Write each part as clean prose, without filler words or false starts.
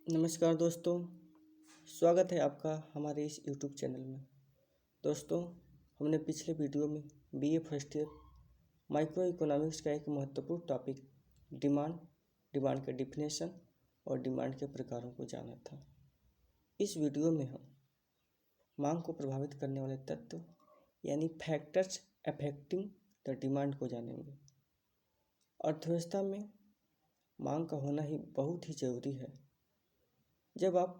नमस्कार दोस्तों, स्वागत है आपका हमारे इस YouTube चैनल में। दोस्तों, हमने पिछले वीडियो में BA first year micro economics का एक महत्वपूर्ण टॉपिक डिमांड के डिफिनेशन और डिमांड के प्रकारों को जाना था। इस वीडियो में हम मांग को प्रभावित करने वाले तत्व यानी फैक्टर्स अफेक्टिंग द डिमांड को जानेंगे। अर्थव्यवस्था में मांग का होना ही बहुत ही ज़रूरी है। जब आप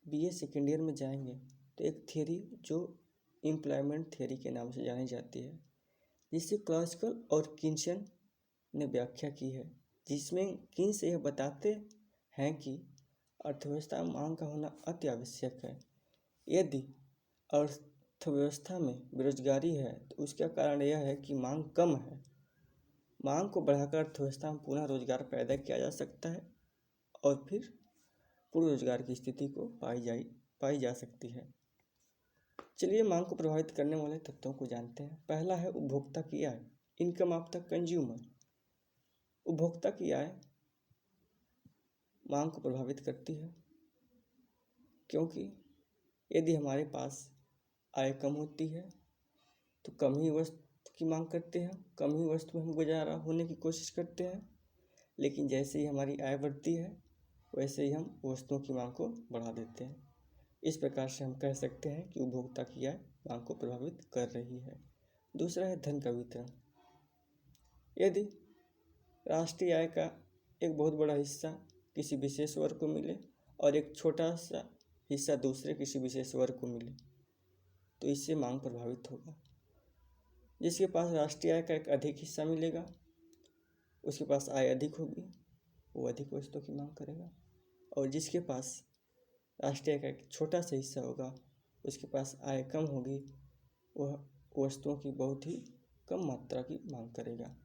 बीए सेकेंड ईयर में जाएंगे तो एक थियरी जो एम्प्लॉयमेंट थियरी के नाम से जानी जाती है, जिसे क्लासिकल और किन्सन ने व्याख्या की है, जिसमें किन्स यह बताते हैं कि अर्थव्यवस्था में मांग का होना अति आवश्यक है। यदि अर्थव्यवस्था में बेरोजगारी है तो उसका कारण यह है कि मांग कम है। मांग को बढ़ाकर अर्थव्यवस्था में पुनः रोजगार पैदा किया जा सकता है और फिर पूर्ण रोजगार की स्थिति को पाई जा सकती है। चलिए मांग को प्रभावित करने वाले तत्वों को जानते हैं। पहला है उपभोक्ता की आय, इनकम ऑफ द कंज्यूमर। उपभोक्ता की आय मांग को प्रभावित करती है, क्योंकि यदि हमारे पास आय कम होती है तो कम ही वस्तु की मांग करते हैं, कम ही वस्तु में हम गुजारा होने की कोशिश करते हैं। लेकिन जैसे ही हमारी आय बढ़ती है वैसे ही हम वस्तुओं की मांग को बढ़ा देते हैं। इस प्रकार से हम कह सकते हैं कि उपभोक्ता की आय मांग को प्रभावित कर रही है। दूसरा है धन का वितरण। यदि राष्ट्रीय आय का एक बहुत बड़ा हिस्सा किसी विशेष वर्ग को मिले और एक छोटा सा हिस्सा दूसरे किसी विशेष वर्ग को मिले तो इससे मांग प्रभावित होगा। जिसके पास राष्ट्रीय आय का एक अधिक हिस्सा मिलेगा, उसके पास आय अधिक होगी, वो अधिक वस्तुओं की मांग करेगा। और जिसके पास राष्ट्रीय आय का एक छोटा सा हिस्सा होगा, उसके पास आय कम होगी, वह वस्तुओं की बहुत ही कम मात्रा की मांग करेगा।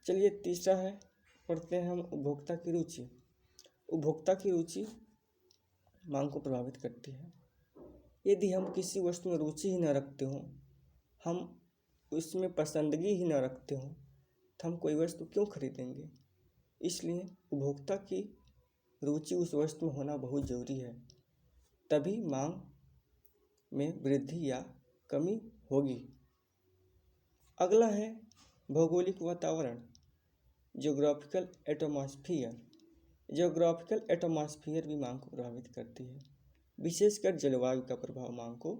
चलिए तीसरा है, पढ़ते हैं हम उपभोक्ता की रुचि। उपभोक्ता की रुचि मांग को प्रभावित करती है। यदि हम किसी वस्तु में रुचि ही न रखते हों, हम उसमें पसंदगी ही न रखते हों, तो हम कोई वस्तु क्यों खरीदेंगे। इसलिए उपभोक्ता की रुचि उस वस्तु में होना बहुत ज़रूरी है, तभी मांग में वृद्धि या कमी होगी। अगला है भौगोलिक वातावरण, जियोग्राफिकल एटमॉस्फियर। जियोग्राफिकल एटमॉस्फियर भी मांग को प्रभावित करती है। विशेषकर जलवायु का प्रभाव मांग को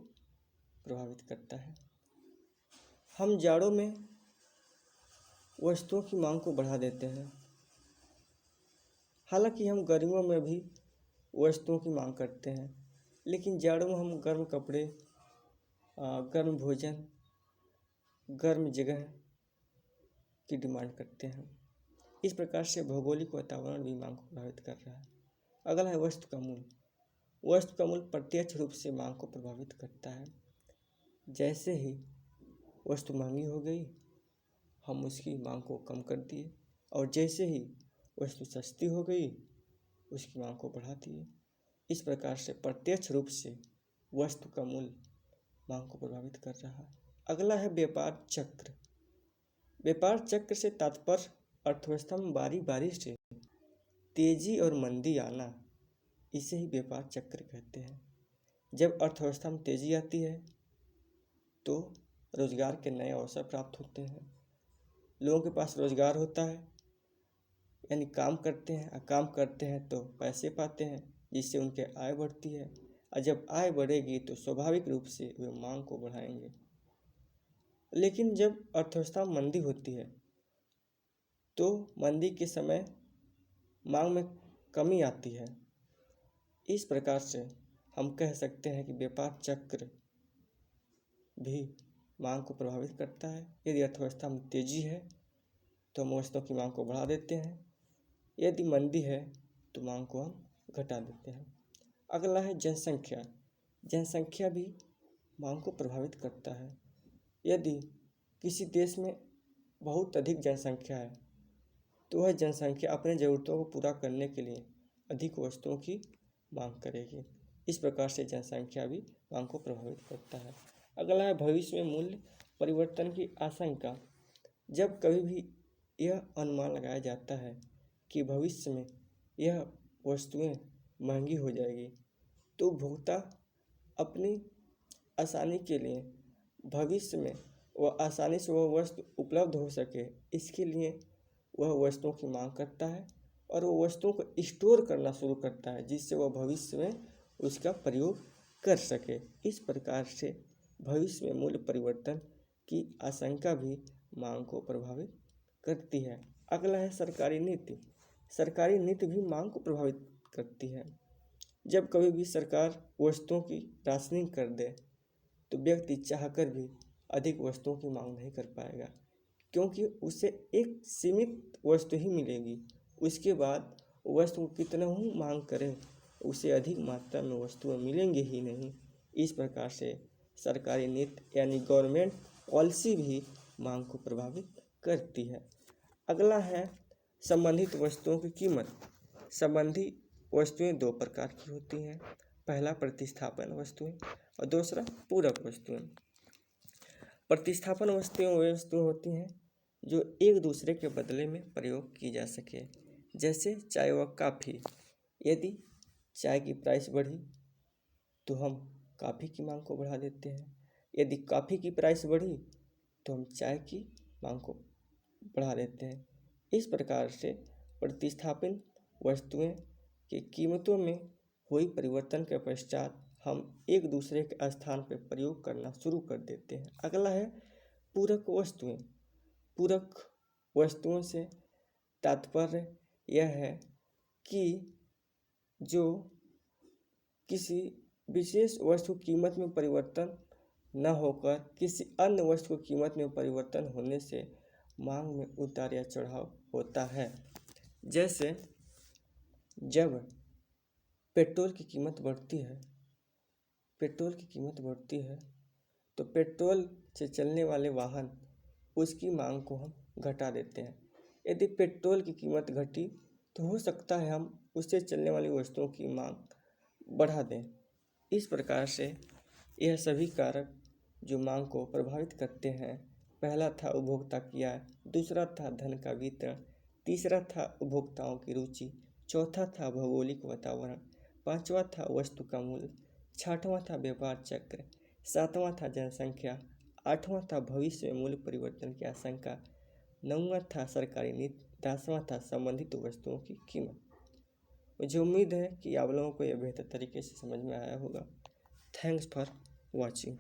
प्रभावित करता है। हम जाड़ों में वस्तुओं की मांग को बढ़ा देते हैं, हालांकि हम गर्मियों में भी वस्तुओं की मांग करते हैं, लेकिन जाड़ों में हम गर्म कपड़े, गर्म भोजन, गर्म जगह की डिमांड करते हैं। इस प्रकार से भौगोलिक वातावरण भी मांग को प्रभावित कर रहा है। अगला है वस्तु का मूल्य। वस्तु का मूल्य प्रत्यक्ष रूप से मांग को प्रभावित करता है। जैसे ही वस्तु महंगी हो गई, हम उसकी मांग को कम कर दिए, और जैसे ही वस्तु सस्ती हो गई, उसकी मांग को बढ़ा दिए। इस प्रकार से प्रत्यक्ष रूप से वस्तु का मूल्य मांग को प्रभावित कर रहा है। अगला है व्यापार चक्र। व्यापार चक्र से तात्पर्य अर्थव्यवस्था में बारी बारी से तेजी और मंदी आना, इसे ही व्यापार चक्र कहते हैं। जब अर्थव्यवस्था में तेजी आती है तो रोजगार के नए अवसर प्राप्त होते हैं, लोगों के पास रोजगार होता है, यानी काम करते हैं तो पैसे पाते हैं, जिससे उनके आय बढ़ती है। और जब आय बढ़ेगी तो स्वाभाविक रूप से वे मांग को बढ़ाएंगे। लेकिन जब अर्थव्यवस्था में मंदी होती है तो मंदी के समय मांग में कमी आती है। इस प्रकार से हम कह सकते हैं कि व्यापार चक्र भी मांग को प्रभावित करता है। यदि अर्थव्यवस्था में तेजी है तो हम वस्तुओं की मांग को बढ़ा देते हैं, यदि मंदी है तो मांग को हम घटा देते हैं। अगला है जनसंख्या। जनसंख्या भी मांग को प्रभावित करता है। यदि किसी देश में बहुत अधिक जनसंख्या है तो वह जनसंख्या अपने ज़रूरतों को पूरा करने के लिए अधिक वस्तुओं की मांग करेगी। इस प्रकार से जनसंख्या भी मांग को प्रभावित करता है। अगला है भविष्य में मूल्य परिवर्तन की आशंका। जब कभी भी यह अनुमान लगाया जाता है कि भविष्य में यह वस्तुएं महंगी हो जाएगी तो उपभोक्ता अपनी आसानी के लिए भविष्य में वह आसानी से वह वस्तु उपलब्ध हो सके, इसके लिए वह वस्तुओं की मांग करता है और वह वस्तुओं को स्टोर करना शुरू करता है, जिससे वह भविष्य में उसका प्रयोग कर सके। इस प्रकार से भविष्य में मूल्य परिवर्तन की आशंका भी मांग को प्रभावित करती है। अगला है सरकारी नीति। सरकारी नीति भी मांग को प्रभावित करती है। जब कभी भी सरकार वस्तुओं की राशनिंग कर दे तो व्यक्ति चाहकर भी अधिक वस्तुओं की मांग नहीं कर पाएगा, क्योंकि उसे एक सीमित वस्तु ही मिलेगी। उसके बाद वस्तु को कितना ही मांग करें उसे अधिक मात्रा में वस्तुएं मिलेंगी ही नहीं। इस प्रकार से सरकारी नीति यानी गवर्नमेंट पॉलिसी भी मांग को प्रभावित करती है। अगला है संबंधित वस्तुओं की कीमत। संबंधित वस्तुएं दो प्रकार की होती हैं, पहला प्रतिस्थापन वस्तुएं और दूसरा पूरक वस्तुएं। प्रतिस्थापन वस्तुएं वे वस्तुएं होती हैं जो एक दूसरे के बदले में प्रयोग की जा सके, जैसे चाय व कॉफ़ी। यदि चाय की प्राइस बढ़ी तो हम कॉफ़ी की मांग को बढ़ा देते हैं, यदि कॉफ़ी की प्राइस बढ़ी तो हम चाय की मांग को बढ़ा देते हैं। इस प्रकार से प्रतिस्थापित वस्तुएं की कीमतों में हुई परिवर्तन के पश्चात हम एक दूसरे के स्थान पर प्रयोग करना शुरू कर देते हैं। अगला है पूरक वस्तुएं। पूरक वस्तुओं से तात्पर्य यह है कि जो किसी विशेष वस्तु कीमत में परिवर्तन न होकर किसी अन्य वस्तु की कीमत में परिवर्तन होने से मांग में उतार या चढ़ाव होता है। जैसे जब पेट्रोल की कीमत बढ़ती है तो पेट्रोल से चलने वाले वाहन उसकी मांग को हम घटा देते हैं। यदि पेट्रोल की कीमत घटी तो हो सकता है हम उससे चलने वाली वस्तुओं की मांग बढ़ा दें। इस प्रकार से यह सभी कारक जो मांग को प्रभावित करते हैं, पहला था उपभोक्ता की आय, दूसरा था धन का वितरण, तीसरा था उपभोक्ताओं की रुचि, चौथा था भौगोलिक वातावरण, पांचवा था वस्तु का मूल्य, छठवां था व्यापार चक्र, सातवां था जनसंख्या, आठवां था भविष्य में मूल्य परिवर्तन की आशंका, नौवां था सरकारी नीति, 10वां था संबंधित वस्तुओं की कीमत। मुझे उम्मीद है कि आप लोगों को यह बेहतर तरीके से समझ में आया होगा। Thanks for watching.